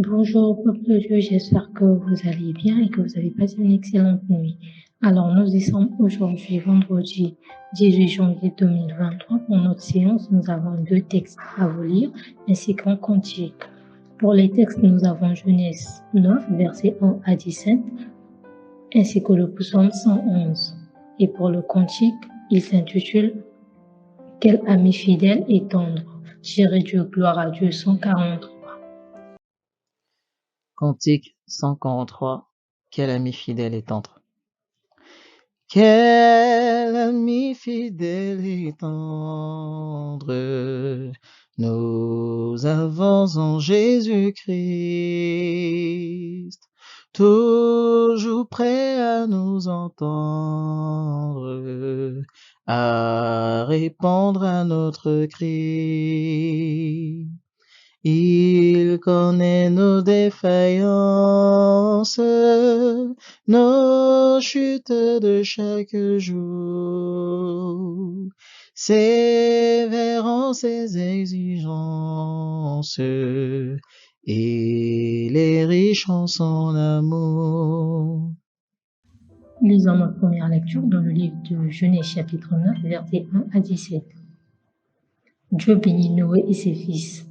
Bonjour, peuple de Dieu, j'espère que vous allez bien et que vous avez passé une excellente nuit. Alors, nous y sommes aujourd'hui, vendredi 18 janvier 2023. Pour notre séance, nous avons 2 textes à vous lire, ainsi qu'un cantique. Pour les textes, nous avons Genèse 9, versets 1 à 17, ainsi que le psaume 111. Et pour le cantique, il s'intitule « Quel ami fidèle et tendre ». Chéri Dieu, gloire à Dieu, 143. Cantique 143. Quel ami fidèle et tendre. Quel ami fidèle et tendre nous avons en Jésus-Christ, toujours prêt à nous entendre, à répondre à notre cri. Il connaît nos défaillances, nos chutes de chaque jour, sévère en ses exigences, et il est riche en son amour. Lisons notre première lecture dans le livre de Genèse chapitre 9, versets 1 à 17. Dieu bénit Noé et ses fils.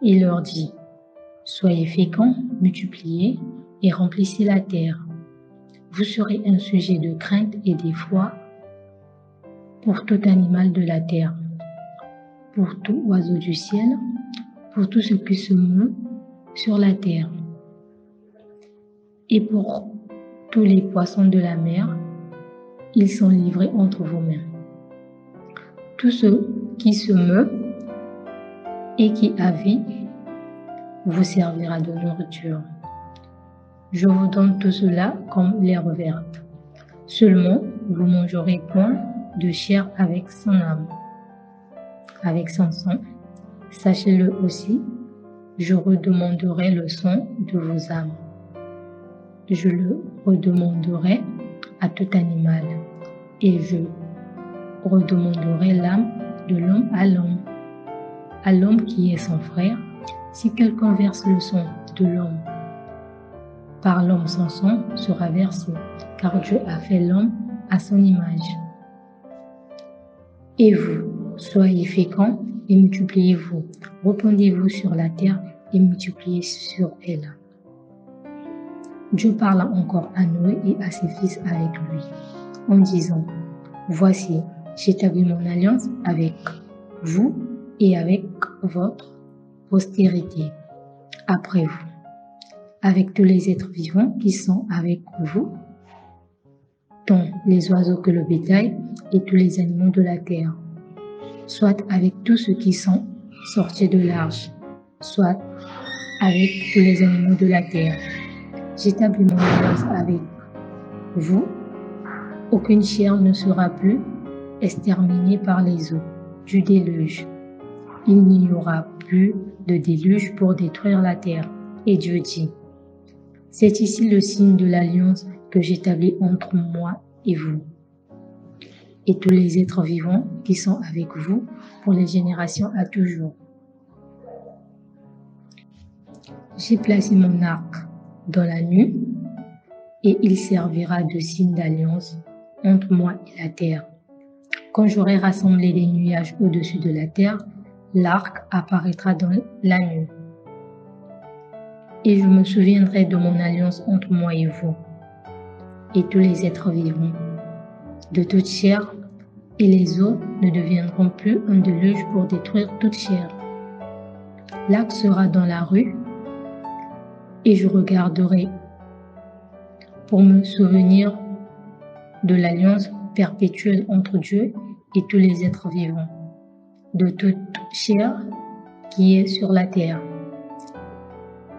Il leur dit, « Soyez féconds, multipliez et remplissez la terre. Vous serez un sujet de crainte et d'effroi pour tout animal de la terre, pour tout oiseau du ciel, pour tout ce qui se meut sur la terre, et pour tous les poissons de la mer, ils sont livrés entre vos mains. Tout ce qui se meut et qui a vie vous servira de nourriture. Je vous donne tout cela comme l'herbe verte. Seulement, vous mangerez point de chair avec son âme, avec son sang. Sachez-le aussi, je redemanderai le sang de vos âmes. Je le redemanderai à tout animal, et je redemanderai l'âme de l'homme à l'homme qui est son frère. Si quelqu'un verse le sang de l'homme, par l'homme son sang sera versé, car Dieu a fait l'homme à son image. Et vous, soyez féconds et multipliez-vous, répandez-vous sur la terre et multipliez sur elle. Dieu parla encore à Noé et à ses fils avec lui, en disant, « Voici, j'établis mon alliance avec vous et avec votre postérité après vous, avec tous les êtres vivants qui sont avec vous, tant les oiseaux que le bétail et tous les animaux de la terre, soit avec tous ceux qui sont sortis de l'arche, soit avec tous les animaux de la terre. J'établis mon alliance avec vous. Aucune chair ne sera plus exterminée par les eaux du déluge. Il n'y aura plus de déluge pour détruire la terre. » Et Dieu dit, « C'est ici le signe de l'alliance que j'établis entre moi et vous, et tous les êtres vivants qui sont avec vous pour les générations à toujours. J'ai placé mon arc dans la nuit, et il servira de signe d'alliance entre moi et la terre. Quand j'aurai rassemblé les nuages au-dessus de la terre, l'arc apparaîtra dans la nuit. Et je me souviendrai de mon alliance entre moi et vous, et tous les êtres vivants, de toute chair, et les eaux ne deviendront plus un déluge pour détruire toute chair. L'arc sera dans la rue, et je regarderai pour me souvenir de l'alliance perpétuelle entre Dieu et tous les êtres vivants, de toute chair qui est sur la terre. »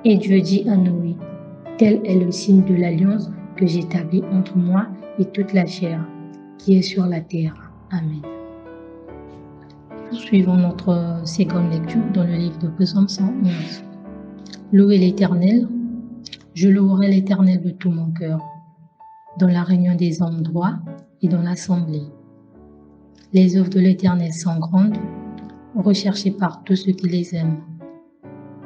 Et Dieu dit à Noé, « Tel est le signe de l'alliance que j'établis entre moi et toute la chair qui est sur la terre. » Amen. Poursuivons notre seconde lecture dans le livre de Psaume 111. Louez l'Éternel, je louerai l'Éternel de tout mon cœur, dans la réunion des hommes droits et dans l'assemblée. Les œuvres de l'Éternel sont grandes, recherchées par tous ceux qui les aiment.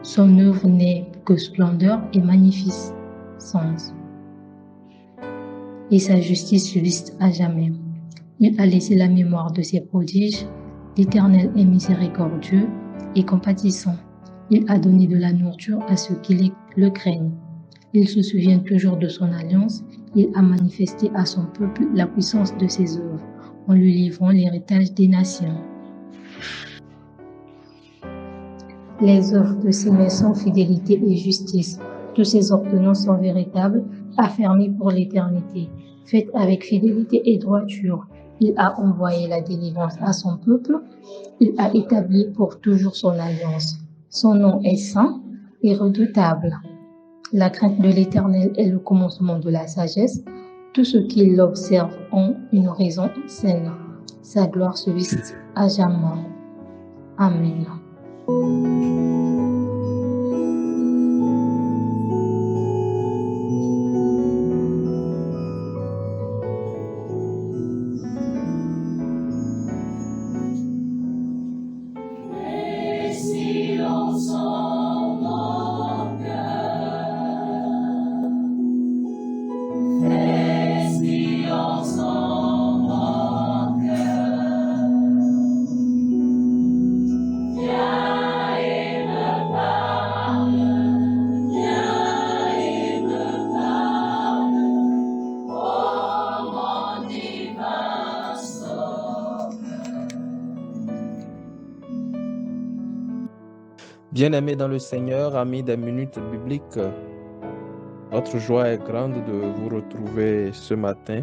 Son œuvre n'est que splendeur et magnificence. Et sa justice subsiste à jamais. Il a laissé la mémoire de ses prodiges. L'Éternel est miséricordieux et compatissant. Il a donné de la nourriture à ceux qui le craignent. Il se souvient toujours de son alliance. Il a manifesté à son peuple la puissance de ses œuvres, en lui livrant l'héritage des nations. Les œuvres de ses mains sont fidélité et justice. Tous ses ordonnances sont véritables, affermies pour l'éternité, faites avec fidélité et droiture. Il a envoyé la délivrance à son peuple. Il a établi pour toujours son alliance. Son nom est saint et redoutable. La crainte de l'Éternel est le commencement de la sagesse. Tous ceux qui l'observent ont une raison saine. Sa gloire subsiste à jamais. Amen. Bien-aimés dans le Seigneur, amis des minutes bibliques, notre joie est grande de vous retrouver ce matin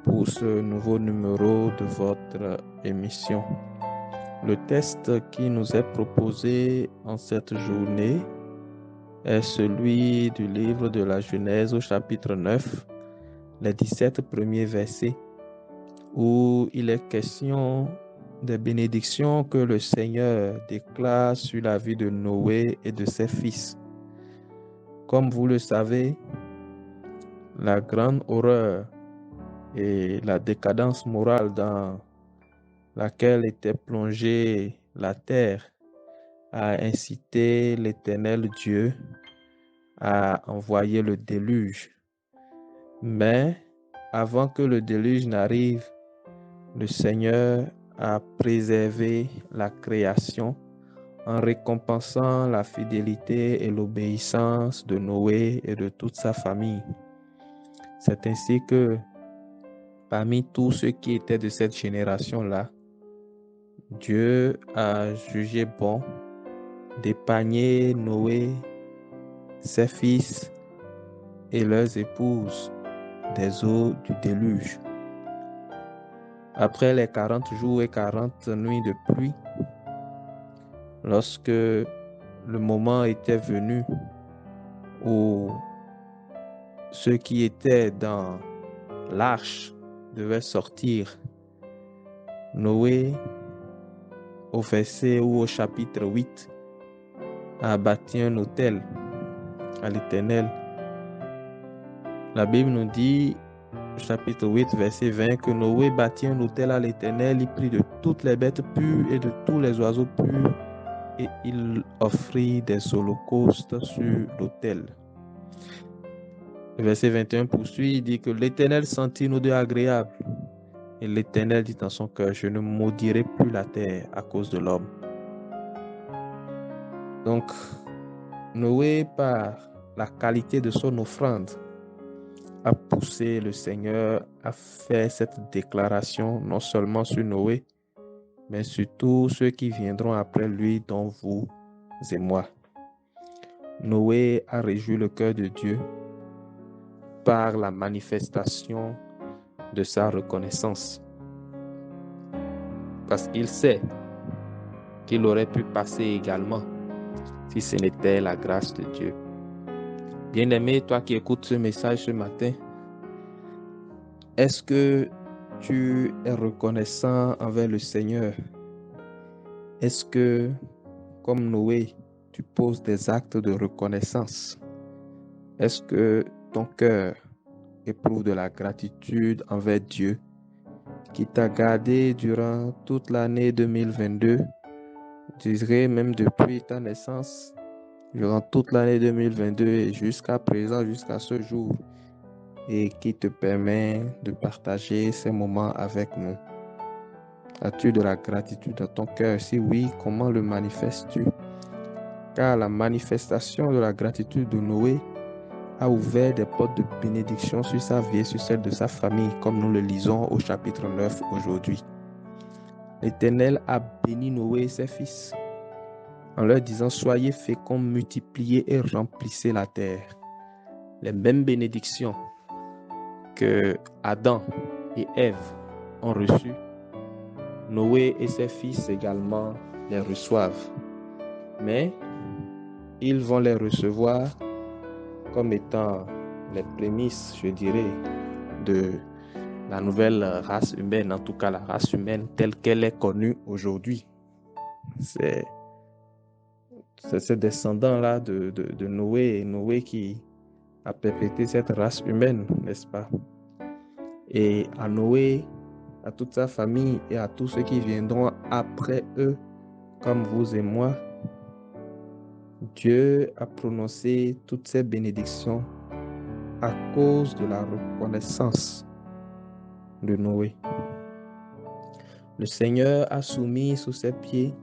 pour ce nouveau numéro de votre émission. Le texte qui nous est proposé en cette journée est celui du livre de la Genèse au chapitre 9, les 17 premiers versets, où il est question des bénédictions que le Seigneur déclare sur la vie de Noé et de ses fils. Comme vous le savez, la grande horreur et la décadence morale dans laquelle était plongée la terre a incité l'Éternel Dieu à envoyer le déluge. Mais avant que le déluge n'arrive, le Seigneur a préservé la création en récompensant la fidélité et l'obéissance de Noé et de toute sa famille. C'est ainsi que parmi tous ceux qui étaient de cette génération-là, Dieu a jugé bon d'épargner Noé, ses fils et leurs épouses des eaux du déluge. Après les 40 jours et 40 nuits de pluie, lorsque le moment était venu où ceux qui étaient dans l'arche devaient sortir, Noé, au verset ou au chapitre 8, a bâti un autel à l'Éternel. La Bible nous dit, chapitre 8, verset 20, que Noé bâtit un autel à l'Éternel, il prit de toutes les bêtes pures et de tous les oiseaux purs, et il offrit des holocaustes sur l'autel. Le verset 21 poursuit, il dit que l'Éternel sentit une odeur agréable. Et l'Éternel dit dans son cœur, je ne maudirai plus la terre à cause de l'homme. Donc, Noé, par la qualité de son offrande, a poussé le Seigneur à faire cette déclaration, non seulement sur Noé, mais sur tous ceux qui viendront après lui, dont vous et moi. Noé a réjoui le cœur de Dieu par la manifestation de sa reconnaissance. Parce qu'il sait qu'il aurait pu passer également si ce n'était la grâce de Dieu. Bien-aimé, toi qui écoutes ce message ce matin, est-ce que tu es reconnaissant envers le Seigneur? Est-ce que, comme Noé, tu poses des actes de reconnaissance? Est-ce que ton cœur éprouve de la gratitude envers Dieu qui t'a gardé durant toute l'année 2022, je dirais même depuis ta naissance durant toute l'année 2022 et jusqu'à présent, jusqu'à ce jour, et qui te permet de partager ces moments avec nous. As-tu de la gratitude dans ton cœur? Si oui, comment le manifestes-tu? Car la manifestation de la gratitude de Noé a ouvert des portes de bénédiction sur sa vie et sur celle de sa famille, comme nous le lisons au chapitre 9 aujourd'hui. L'Éternel a béni Noé et ses fils en leur disant « Soyez féconds, multipliez et remplissez la terre ». Les mêmes bénédictions que Adam et Ève ont reçues, Noé et ses fils également les reçoivent. Mais ils vont les recevoir comme étant les prémices, je dirais, de la nouvelle race humaine, en tout cas la race humaine telle qu'elle est connue aujourd'hui. C'est ce descendant-là de Noé, et Noé qui a perpétré cette race humaine, n'est-ce pas? Et à Noé, à toute sa famille et à tous ceux qui viendront après eux, comme vous et moi, Dieu a prononcé toutes ces bénédictions à cause de la reconnaissance de Noé. Le Seigneur a soumis sous ses pieds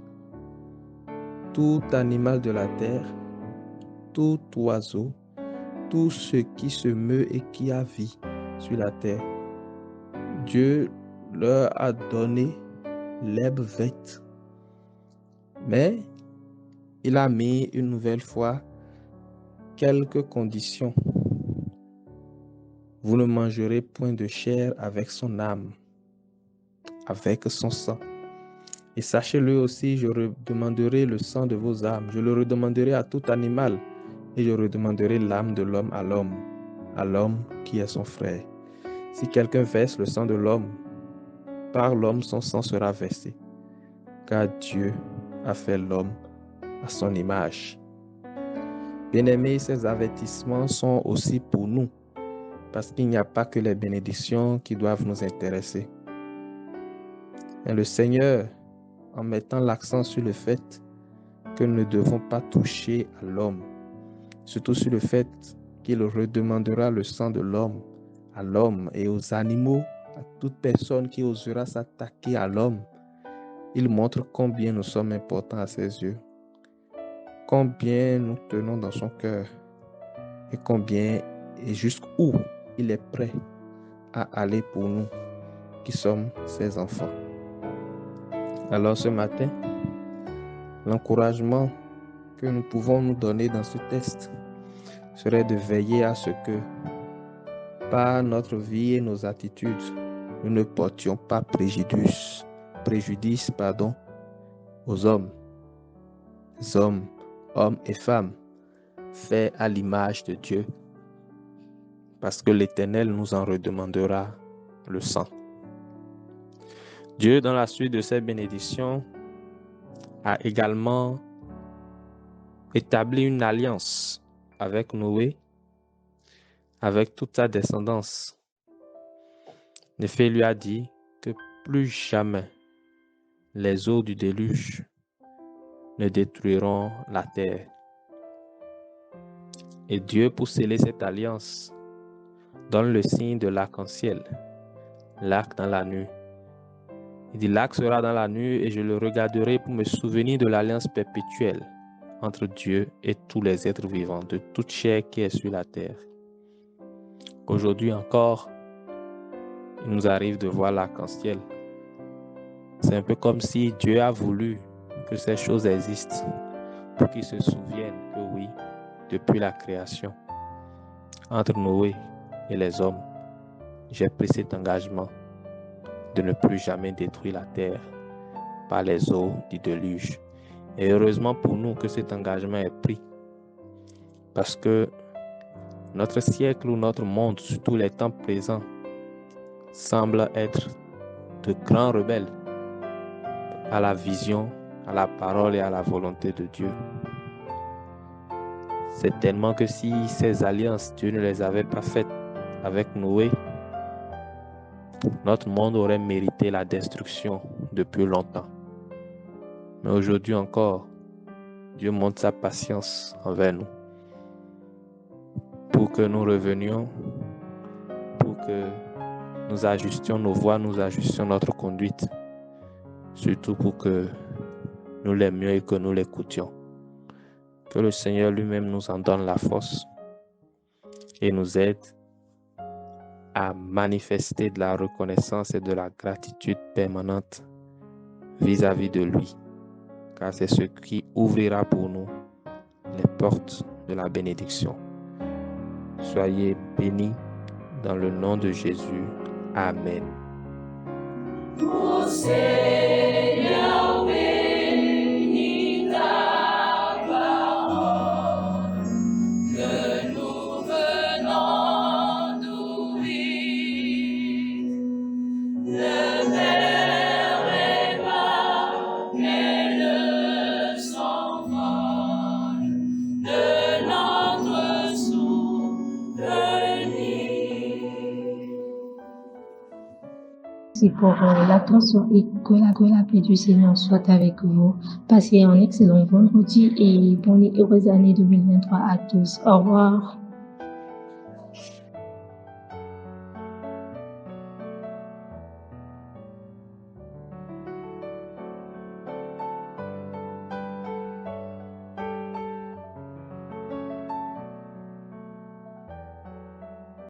tout animal de la terre, tout oiseau, tout ce qui se meut et qui a vie sur la terre. Dieu leur a donné l'herbe verte, mais il a mis une nouvelle fois quelques conditions. Vous ne mangerez point de chair avec son âme, avec son sang. Et sachez-le aussi, je redemanderai le sang de vos âmes. Je le redemanderai à tout animal, et je redemanderai l'âme de l'homme à l'homme qui est son frère. Si quelqu'un verse le sang de l'homme, par l'homme son sang sera versé, car Dieu a fait l'homme à son image. Bien-aimés, ces avertissements sont aussi pour nous, parce qu'il n'y a pas que les bénédictions qui doivent nous intéresser. Et le Seigneur, en mettant l'accent sur le fait que nous ne devons pas toucher à l'homme, surtout sur le fait qu'il redemandera le sang de l'homme à l'homme et aux animaux, à toute personne qui osera s'attaquer à l'homme, il montre combien nous sommes importants à ses yeux, combien nous tenons dans son cœur et combien et jusqu'où il est prêt à aller pour nous qui sommes ses enfants. Alors ce matin, l'encouragement que nous pouvons nous donner dans ce texte serait de veiller à ce que, par notre vie et nos attitudes, nous ne portions pas préjudice aux hommes, hommes et femmes, faits à l'image de Dieu, parce que l'Éternel nous en redemandera le sang. Dieu, dans la suite de ces bénédictions, a également établi une alliance avec Noé, avec toute sa descendance. En effet, il lui a dit que plus jamais les eaux du déluge ne détruiront la terre. Et Dieu, pour sceller cette alliance, donne le signe de l'arc-en-ciel, l'arc dans la nuit. Il dit, l'arc sera dans la nuit et je le regarderai pour me souvenir de l'alliance perpétuelle entre Dieu et tous les êtres vivants, de toute chair qui est sur la terre. Aujourd'hui encore, il nous arrive de voir l'arc-en-ciel. C'est un peu comme si Dieu a voulu que ces choses existent pour qu'ils se souviennent que oui, depuis la création, entre Noé et les hommes, j'ai pris cet engagement de ne plus jamais détruire la terre par les eaux du déluge. Et heureusement pour nous que cet engagement est pris, parce que notre siècle ou notre monde, surtout les temps présents, semble être de grands rebelles à la vision, à la parole et à la volonté de Dieu. C'est tellement que si ces alliances, Dieu ne les avait pas faites avec Noé, notre monde aurait mérité la destruction depuis longtemps. Mais aujourd'hui encore, Dieu montre sa patience envers nous pour que nous revenions, pour que nous ajustions nos voies, nous ajustions notre conduite, surtout pour que nous l'aimions et que nous l'écoutions. Que le Seigneur lui-même nous en donne la force et nous aide à manifester de la reconnaissance et de la gratitude permanente vis-à-vis de lui, car c'est ce qui ouvrira pour nous les portes de la bénédiction. Soyez bénis dans le nom de Jésus. Amen. Ô Seigneur, bénis ta parole, que nous venons d'ouvrir. Le Père éternel s'envole de notre souvenir. Merci pour l'attention et que la paix du Seigneur soit avec vous. Passez un excellent vendredi et bonne et heureuse année 2023 à tous. Au revoir.